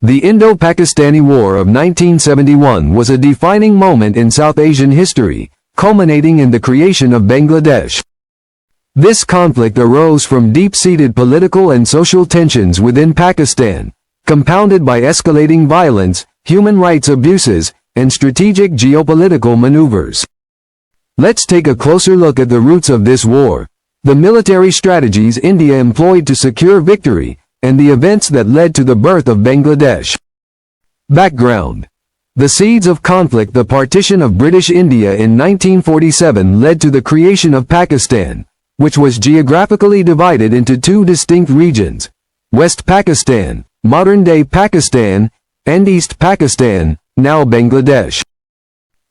The Indo-Pakistani War of 1971 was a defining moment in South Asian history, culminating in the creation of Bangladesh. This conflict arose from deep-seated political and social tensions within Pakistan, compounded by escalating violence, human rights abuses, and strategic geopolitical maneuvers. Let's take a closer look at the roots of this war, the military strategies India employed to secure victory, and the events that led to the birth of Bangladesh. Background. The seeds of conflict. The partition of British India in 1947 led to the creation of Pakistan, which was geographically divided into two distinct regions, West Pakistan, modern-day Pakistan, and East Pakistan, now Bangladesh.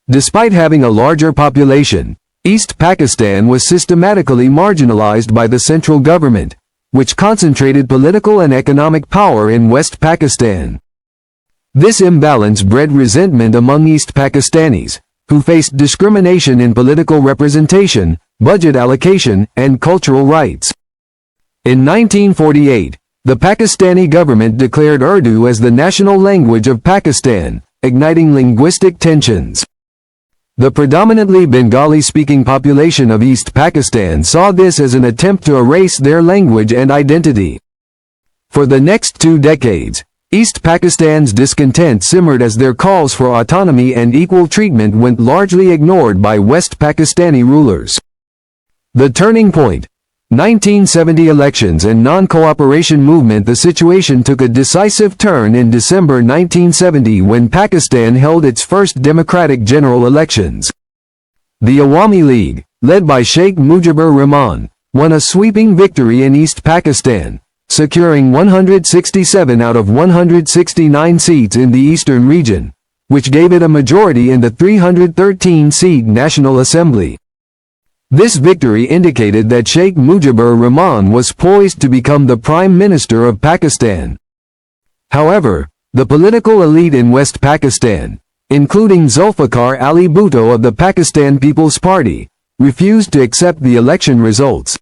Despite having a larger population, East Pakistan was systematically marginalized by the central government, which concentrated political and economic power in West Pakistan. This imbalance bred resentment among East Pakistanis, who faced discrimination in political representation, budget allocation, and cultural rights. In 1948, the Pakistani government declared Urdu as the national language of Pakistan, igniting linguistic tensions. The predominantly Bengali-speaking population of East Pakistan saw this as an attempt to erase their language and identity. For the next 2 decades, East Pakistan's discontent simmered as their calls for autonomy and equal treatment went largely ignored by West Pakistani rulers. The turning point. 1970 elections and non-cooperation movement. The situation took a decisive turn in December 1970 when Pakistan held its first democratic general elections. The Awami League, led by Sheikh Mujibur Rahman, won a sweeping victory in East Pakistan, securing 167 out of 169 seats in the eastern region, which gave it a majority in the 313-seat National Assembly. This victory indicated that Sheikh Mujibur Rahman was poised to become the Prime Minister of Pakistan. However, the political elite in West Pakistan, including Zulfikar Ali Bhutto of the Pakistan People's Party, refused to accept the election results.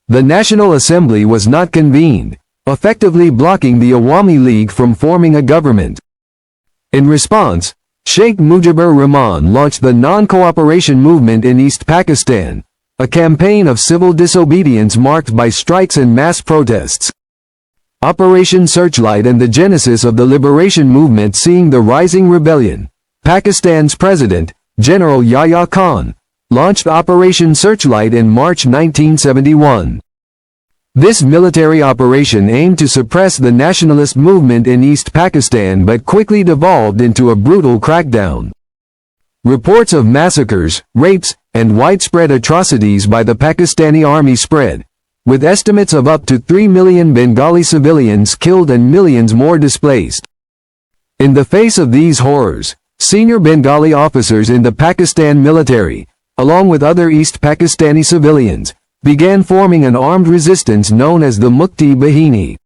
The National Assembly was not convened, effectively blocking the Awami League from forming a government. In response, Sheikh Mujibur Rahman launched the non-cooperation movement in East Pakistan, a campaign of civil disobedience marked by strikes and mass protests. Operation Searchlight and the genesis of the liberation movement. Seeing the rising rebellion, Pakistan's President, General Yahya Khan, launched Operation Searchlight in March 1971. This military operation aimed to suppress the nationalist movement in East Pakistan but quickly devolved into a brutal crackdown. Reports of massacres, rapes, and widespread atrocities by the Pakistani army spread, with estimates of up to 3 million Bengali civilians killed and millions more displaced. In the face of these horrors, senior Bengali officers in the Pakistan military, along with other East Pakistani civilians, began forming an armed resistance known as the Mukti Bahini.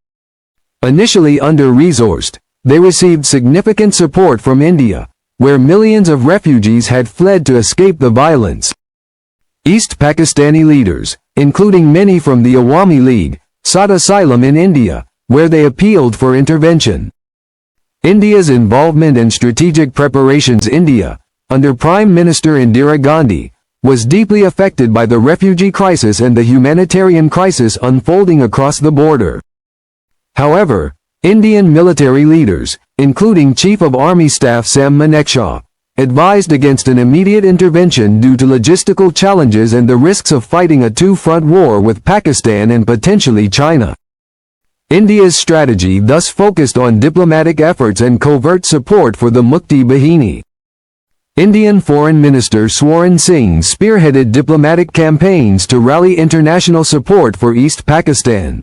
Initially under-resourced, they received significant support from India, where millions of refugees had fled to escape the violence. East Pakistani leaders, including many from the Awami League, sought asylum in India, where they appealed for intervention. India's involvement and strategic preparations. India, under Prime Minister Indira Gandhi, was deeply affected by the refugee crisis and the humanitarian crisis unfolding across the border. However, Indian military leaders, including Chief of Army Staff Sam Manekshaw, advised against an immediate intervention due to logistical challenges and the risks of fighting a two-front war with Pakistan and potentially China. India's strategy thus focused on diplomatic efforts and covert support for the Mukti Bahini. Indian Foreign Minister Swaran Singh spearheaded diplomatic campaigns to rally international support for East Pakistan.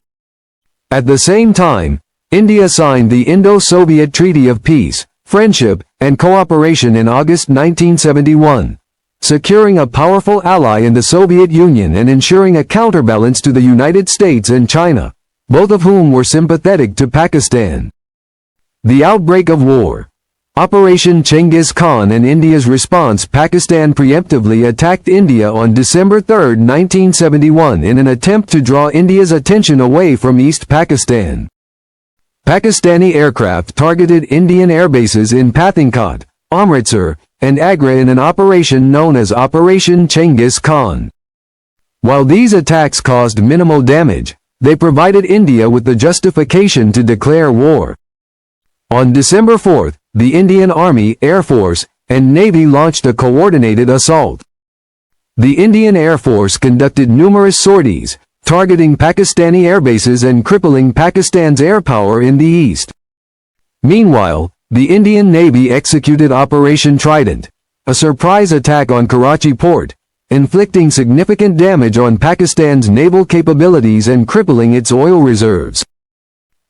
At the same time, India signed the Indo-Soviet Treaty of Peace, Friendship, and Cooperation in August 1971, securing a powerful ally in the Soviet Union and ensuring a counterbalance to the United States and China, both of whom were sympathetic to Pakistan. The outbreak of war. Operation Chengiz Khan and India's response. Pakistan preemptively attacked India on December 3, 1971 in an attempt to draw India's attention away from East Pakistan. Pakistani aircraft targeted Indian airbases in Pathankot, Amritsar, and Agra in an operation known as Operation Chengiz Khan. While these attacks caused minimal damage, they provided India with the justification to declare war. On December 4, the Indian Army, Air Force, and Navy launched a coordinated assault. The Indian Air Force conducted numerous sorties, targeting Pakistani airbases and crippling Pakistan's air power in the east. Meanwhile, the Indian Navy executed Operation Trident, a surprise attack on Karachi port, inflicting significant damage on Pakistan's naval capabilities and crippling its oil reserves.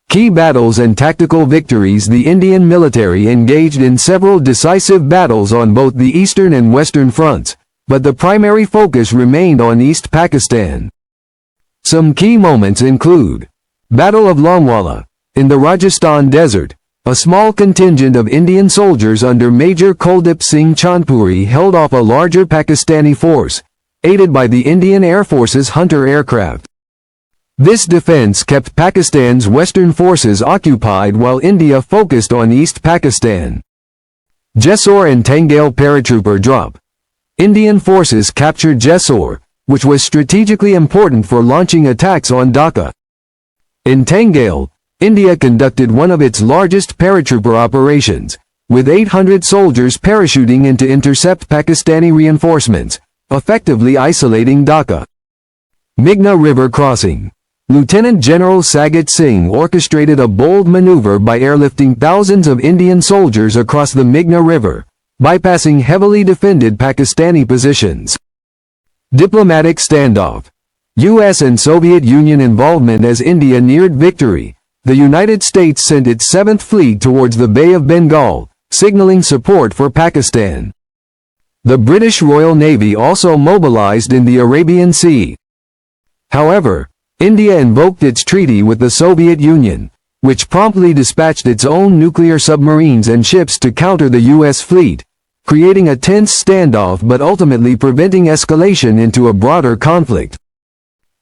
Key battles and tactical victories. The Indian military engaged in several decisive battles on both the eastern and western fronts, but the primary focus remained on East Pakistan. Some key moments include Battle of Longwala. In the Rajasthan desert, a small contingent of Indian soldiers under Major Kuldip Singh Chandpuri held off a larger Pakistani force, aided by the Indian Air Force's Hunter aircraft. This defense kept Pakistan's western forces occupied while India focused on East Pakistan. Jessore and Tangail paratrooper drop. Indian forces captured Jessore, which was strategically important for launching attacks on Dhaka. In Tangail, India conducted one of its largest paratrooper operations, with 800 soldiers parachuting in to intercept Pakistani reinforcements, effectively isolating Dhaka. Meghna River crossing. Lieutenant General Sagat Singh orchestrated a bold maneuver by airlifting thousands of Indian soldiers across the Meghna River, bypassing heavily defended Pakistani positions. Diplomatic standoff. U.S. and Soviet Union involvement. As India neared victory, the United States sent its 7th Fleet towards the Bay of Bengal, signaling support for Pakistan. The British Royal Navy also mobilized in the Arabian Sea. However, India invoked its treaty with the Soviet Union, which promptly dispatched its own nuclear submarines and ships to counter the U.S. fleet, creating a tense standoff but ultimately preventing escalation into a broader conflict.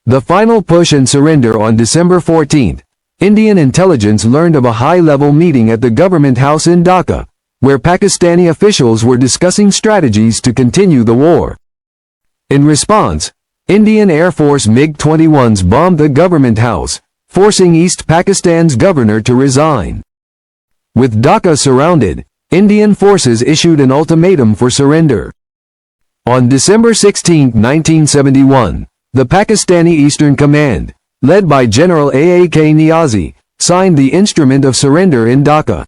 The final push and surrender. On December 14, Indian intelligence learned of a high-level meeting at the Government House in Dhaka, where Pakistani officials were discussing strategies to continue the war. In response, Indian Air Force MiG-21s bombed the Government House, forcing East Pakistan's governor to resign. With Dhaka surrounded, Indian forces issued an ultimatum for surrender. On December 16, 1971, the Pakistani Eastern Command, led by General Aak Niazi, signed the Instrument of Surrender in Dhaka.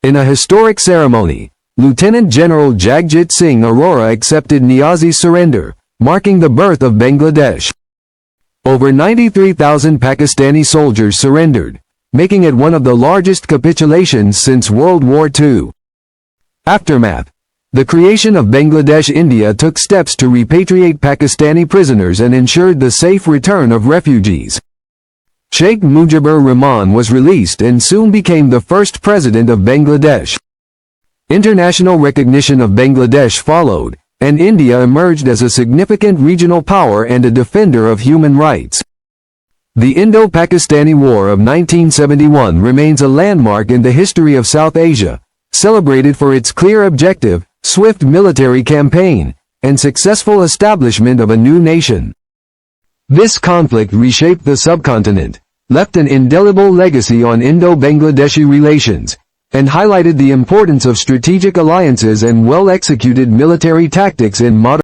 In a historic ceremony, Lieutenant General Jagjit Singh Arora accepted Niazi's surrender, marking the birth of Bangladesh. Over 93,000 Pakistani soldiers surrendered, making it one of the largest capitulations since World War II. Aftermath. The creation of Bangladesh. India took steps to repatriate Pakistani prisoners and ensured the safe return of refugees. Sheikh Mujibur Rahman was released and soon became the first president of Bangladesh. International recognition of Bangladesh followed, and India emerged as a significant regional power and a defender of human rights. The Indo-Pakistani War of 1971 remains a landmark in the history of South Asia, celebrated for its clear objective, swift military campaign, and successful establishment of a new nation. This conflict reshaped the subcontinent, left an indelible legacy on Indo-Bangladeshi relations, and highlighted the importance of strategic alliances and well-executed military tactics in modern